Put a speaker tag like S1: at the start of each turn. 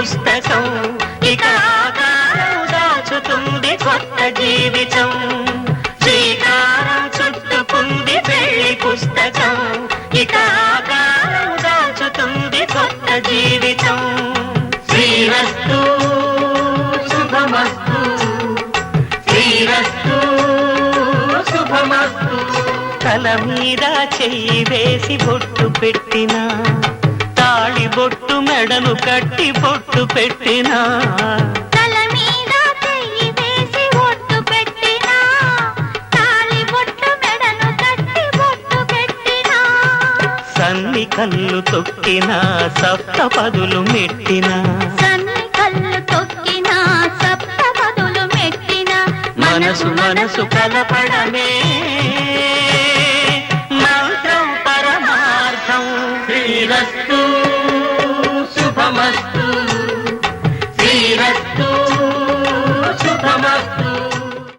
S1: పుస్తకం ఇక ఆకారం దాచుతుంది కొత్త జీవితం శ్రీకారం చుట్టుకుంది పెళ్లి పుస్తకం ఇక ఆకారం దాచుతుంది కొత్త జీవితం శ్రీరస్తు శుభమస్తు శ్రీరస్తు శుభమస్తు తల మీద చెయ్యి వేసి బొట్టు పెట్టినా తాళి బొట్టు మెడను కట్టి బొట్టు పెట్టినా
S2: తల మీద చెయ్యి వేసి బొట్టు పెట్టినా తాళి బొట్టు మెడను కట్టి బొట్టు పెట్టినా
S1: సన్ని కళ్ళు తొక్కినా సప్తపదులు మెట్టినా
S2: సన్ని కళ్ళు తొక్కినా సప్తపదులు మెట్టినా
S1: మనసు మనసు కలపడమే మంత్రం పరమార్థం శ్రీరస్తు శుభమస్తు శ్రీరస్తు శుభమస్తు